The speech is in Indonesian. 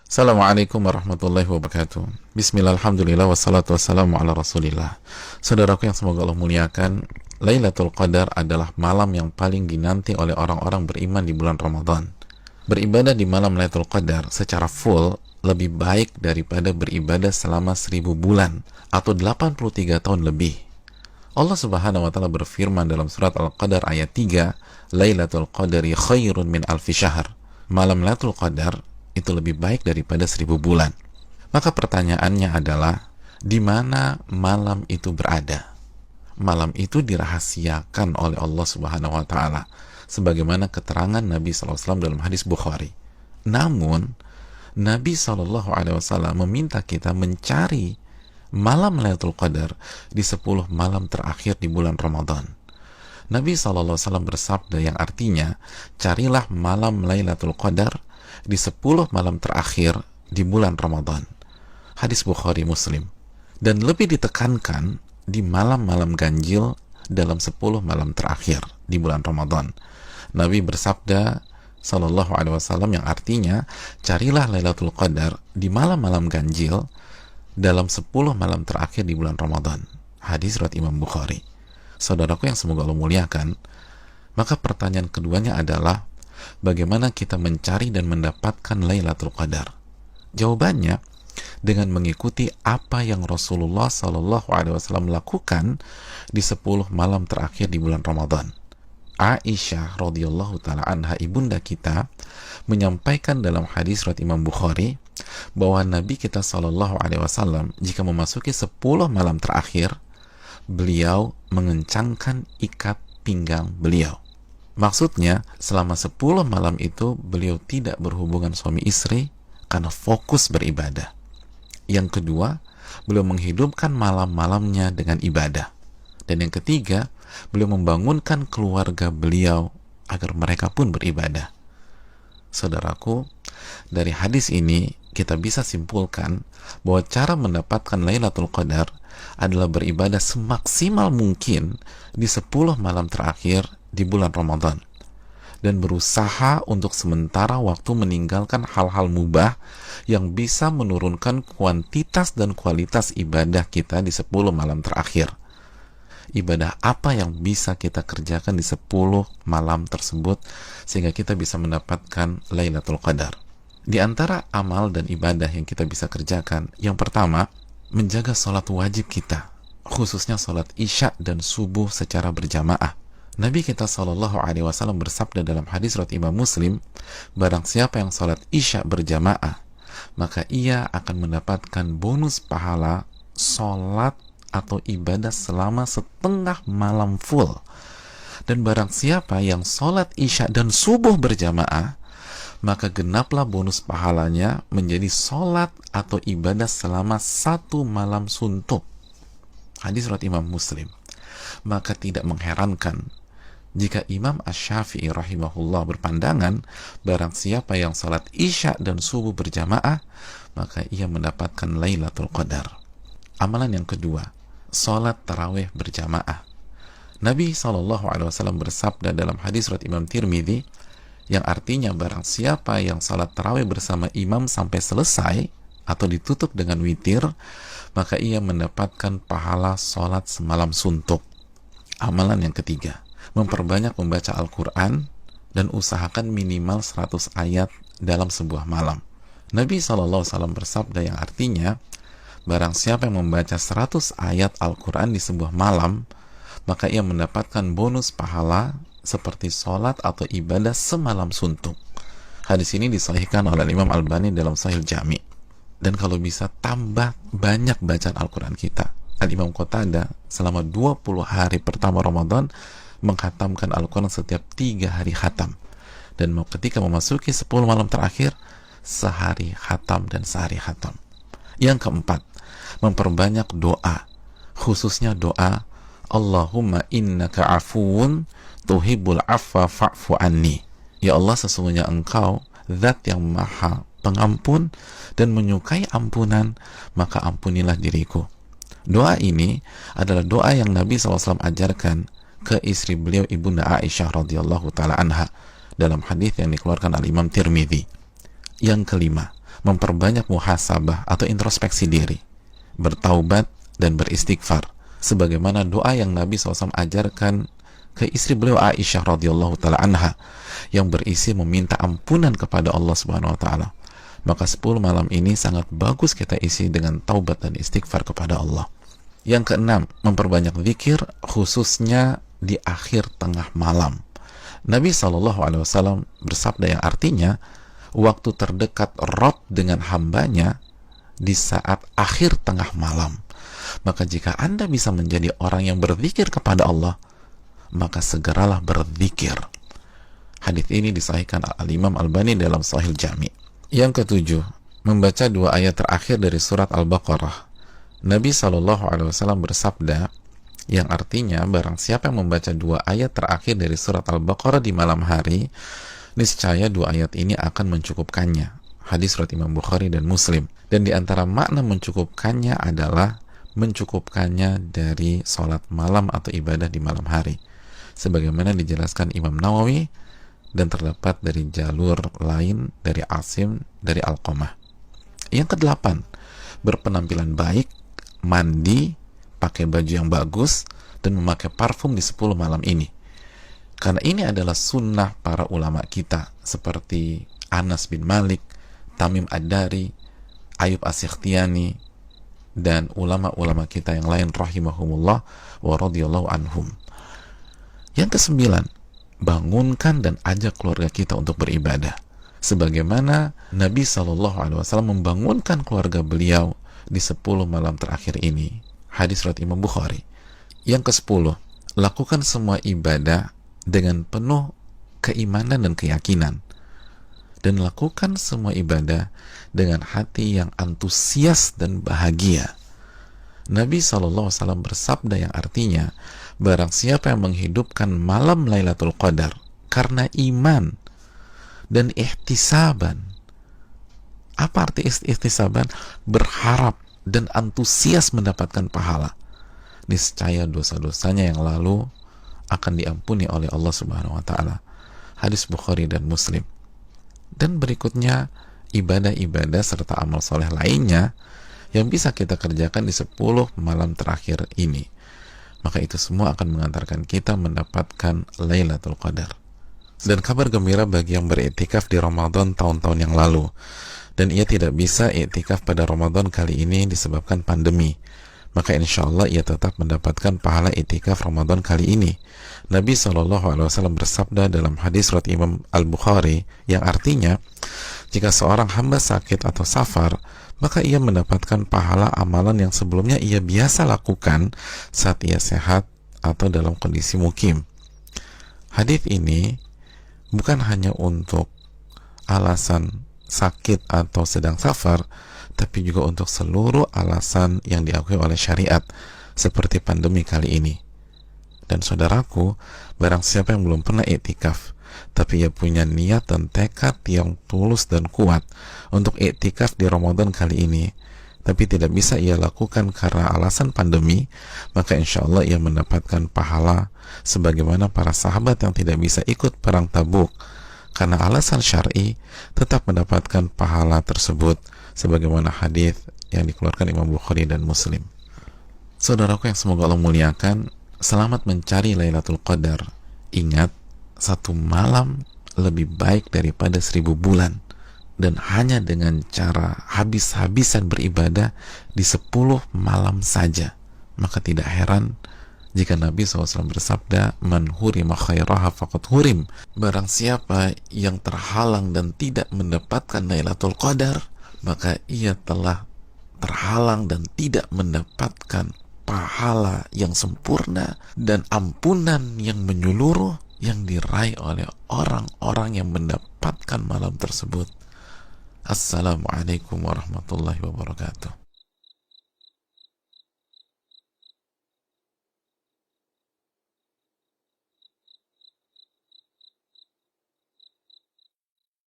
Assalamualaikum warahmatullahi wabarakatuh. Bismillah, alhamdulillah, wassalatu wassalamu ala rasulillah. Saudaraku yang semoga Allah muliakan, Lailatul Qadar adalah malam yang paling dinanti oleh orang-orang beriman di bulan Ramadan. Beribadah di malam Lailatul Qadar secara full lebih baik daripada beribadah selama 1000 bulan atau 83 tahun lebih. Allah Subhanahu wa taala berfirman dalam surat Al-Qadar ayat 3, Lailatul Qadari khairun min alfi syahr. Malam Lailatul Qadar itu lebih baik daripada 1000 bulan. Maka pertanyaannya adalah, di mana malam itu berada? Malam itu dirahasiakan oleh Allah Subhanahu wa taala sebagaimana keterangan Nabi SAW dalam hadis Bukhari. Namun Nabi SAW meminta kita mencari malam Lailatul Qadar di 10 malam terakhir di bulan Ramadan. Nabi SAW bersabda yang artinya, carilah malam Lailatul Qadar di 10 malam terakhir di bulan Ramadan. Hadis Bukhari Muslim. Dan lebih ditekankan di malam-malam ganjil dalam 10 malam terakhir di bulan Ramadan. Nabi bersabda sallallahu alaihi wasallam yang artinya, carilah Lailatul Qadar di malam-malam ganjil dalam 10 malam terakhir di bulan Ramadan. Hadis riwayat Imam Bukhari. Saudaraku yang semoga Allah muliakan, maka pertanyaan keduanya adalah, bagaimana kita mencari dan mendapatkan Lailatul Qadar? Jawabannya dengan mengikuti apa yang Rasulullah SAW lakukan di 10 malam terakhir di bulan Ramadan. Aisyah radhiyallahu taala anha, ibunda kita, menyampaikan dalam hadis riwayat Imam Bukhari bahwa Nabi kita SAW jika memasuki 10 malam terakhir, beliau mengencangkan ikat pinggang beliau. Maksudnya, selama 10 malam itu beliau tidak berhubungan suami istri karena fokus beribadah. Yang kedua, beliau menghidupkan malam-malamnya dengan ibadah. Dan yang ketiga, beliau membangunkan keluarga beliau agar mereka pun beribadah. Saudaraku, dari hadis ini kita bisa simpulkan bahwa cara mendapatkan Lailatul Qadar adalah beribadah semaksimal mungkin di 10 malam terakhir di bulan Ramadan, dan berusaha untuk sementara waktu meninggalkan hal-hal mubah yang bisa menurunkan kuantitas dan kualitas ibadah kita di 10 malam terakhir. Ibadah apa yang bisa kita kerjakan di 10 malam tersebut sehingga kita bisa mendapatkan Lailatul Qadar? Di antara amal dan ibadah yang kita bisa kerjakan, yang pertama, menjaga sholat wajib kita, khususnya sholat isya dan subuh secara berjamaah. Nabi kita SAW bersabda dalam hadis riwayat Imam Muslim, barang siapa yang sholat isya berjamaah, maka ia akan mendapatkan bonus pahala sholat atau ibadah selama setengah malam full. Dan barang siapa yang sholat isya dan subuh berjamaah, maka genaplah bonus pahalanya menjadi sholat atau ibadah selama 1 malam suntuk. Hadis riwayat Imam Muslim. Maka tidak mengherankan jika Imam Asy-Syafi'i rahimahullah berpandangan, barang siapa yang salat isya dan subuh berjamaah, maka ia mendapatkan Lailatul Qadar. Amalan yang kedua, salat tarawih berjamaah. Nabi SAW bersabda dalam hadis riwayat Imam Tirmidzi, yang artinya barang siapa yang salat tarawih bersama imam sampai selesai atau ditutup dengan witir, maka ia mendapatkan pahala salat semalam suntuk. Amalan yang ketiga, memperbanyak membaca Al-Quran dan usahakan minimal 100 ayat dalam sebuah malam. Nabi SAW bersabda yang artinya, barang siapa yang membaca 100 ayat Al-Quran di sebuah malam, maka ia mendapatkan bonus pahala seperti sholat atau ibadah semalam suntuk. Hadis ini disahihkan oleh Imam Albani dalam Sahih Jami. Dan kalau bisa tambah banyak bacaan Al-Quran kita. Al-Imam Qatadah selama 20 hari pertama Ramadan menghatamkan Al-Quran setiap 3 hari khatam. Dan ketika memasuki 10 malam terakhir, sehari khatam dan sehari khatam. Yang keempat, memperbanyak doa, khususnya doa Allahumma innaka afuun tuhibbul afwa fa'fu anni. Ya Allah, sesungguhnya Engkau zat yang maha pengampun dan menyukai ampunan, maka ampunilah diriku. Doa ini adalah doa yang Nabi SAW ajarkan ke istri beliau, ibunda Aisyah radhiyallahu taala anha, dalam hadis yang dikeluarkan oleh Imam Tirmidzi. Yang kelima, memperbanyak muhasabah atau introspeksi diri, bertaubat dan beristighfar, sebagaimana doa yang Nabi SAW ajarkan ke istri beliau Aisyah radhiyallahu taala anha yang berisi meminta ampunan kepada Allah Subhanahu wa taala. Maka 10 malam ini sangat bagus kita isi dengan taubat dan istighfar kepada Allah. Yang keenam, memperbanyak zikir khususnya di akhir tengah malam. Nabi SAW bersabda yang artinya waktu terdekat Rabb dengan hambanya di saat akhir tengah malam. Maka jika Anda bisa menjadi orang yang berzikir kepada Allah, maka segeralah berzikir. Hadis ini disahihkan Al-Imam Albani dalam Sahih Jami'. Yang ketujuh, membaca 2 ayat terakhir dari surat Al-Baqarah. Nabi SAW bersabda yang artinya barang siapa yang membaca 2 ayat terakhir dari surat Al-Baqarah di malam hari, niscaya 2 ayat ini akan mencukupkannya. Hadis riwayat Imam Bukhari dan Muslim. Dan di antara makna mencukupkannya adalah mencukupkannya dari sholat malam atau ibadah di malam hari, sebagaimana dijelaskan Imam Nawawi dan terdapat dari jalur lain dari Asim dari Alqamah. Yang kedelapan, berpenampilan baik, mandi, pakai baju yang bagus, dan memakai parfum di 10 malam ini. Karena ini adalah sunnah para ulama kita seperti Anas bin Malik, Tamim Ad-Dari, Ayub As-Sikhtiyani, dan ulama-ulama kita yang lain rahimahumullah wa radhiyallahu anhum. Yang kesembilan, bangunkan dan ajak keluarga kita untuk beribadah, sebagaimana Nabi SAW membangunkan keluarga beliau di 10 malam terakhir ini. Hadis riwayat Imam Bukhari. Yang ke-10, lakukan semua ibadah dengan penuh keimanan dan keyakinan, dan lakukan semua ibadah dengan hati yang antusias dan bahagia. Nabi SAW bersabda yang artinya, barang siapa yang menghidupkan malam Lailatul Qadar karena iman dan ihtisaban. Apa arti ihtisaban? Berharap dan antusias mendapatkan pahala, niscaya dosa-dosanya yang lalu akan diampuni oleh Allah Subhanahu wa taala. Hadis Bukhari dan Muslim. Dan berikutnya, ibadah-ibadah serta amal soleh lainnya yang bisa kita kerjakan di 10 malam terakhir ini. Maka itu semua akan mengantarkan kita mendapatkan Lailatul Qadar. Dan kabar gembira bagi yang beriktikaf di Ramadan tahun-tahun yang lalu, dan ia tidak bisa iktikaf pada Ramadan kali ini disebabkan pandemi, maka insya Allah ia tetap mendapatkan pahala iktikaf Ramadan kali ini. Nabi SAW bersabda dalam hadis riwayat Imam Al-Bukhari yang artinya, jika seorang hamba sakit atau safar, maka ia mendapatkan pahala amalan yang sebelumnya ia biasa lakukan saat ia sehat atau dalam kondisi mukim. Hadis ini bukan hanya untuk alasan sakit atau sedang safar, tapi juga untuk seluruh alasan yang diakui oleh syariat, seperti pandemi kali ini. Dan saudaraku, barang siapa yang belum pernah iktikaf, tapi ia punya niat dan tekad yang tulus dan kuat untuk iktikaf di Ramadan kali ini, tapi tidak bisa ia lakukan karena alasan pandemi, maka insya Allah ia mendapatkan pahala sebagaimana para sahabat yang tidak bisa ikut perang Tabuk karena alasan syar'i, tetap mendapatkan pahala tersebut sebagaimana hadis yang dikeluarkan Imam Bukhari dan Muslim. Saudaraku yang semoga Allah muliakan, selamat mencari Lailatul Qadar. Ingat, 1 malam lebih baik daripada 1000 bulan, dan hanya dengan cara habis-habisan beribadah di 10 malam saja. Maka tidak heran jika Nabi SAW bersabda, man hurima khairaha faqad hurim. Barang siapa yang terhalang dan tidak mendapatkan Lailatul Qadar, maka ia telah terhalang dan tidak mendapatkan pahala yang sempurna dan ampunan yang menyeluruh yang diraih oleh orang-orang yang mendapatkan malam tersebut. Assalamualaikum warahmatullahi wabarakatuh.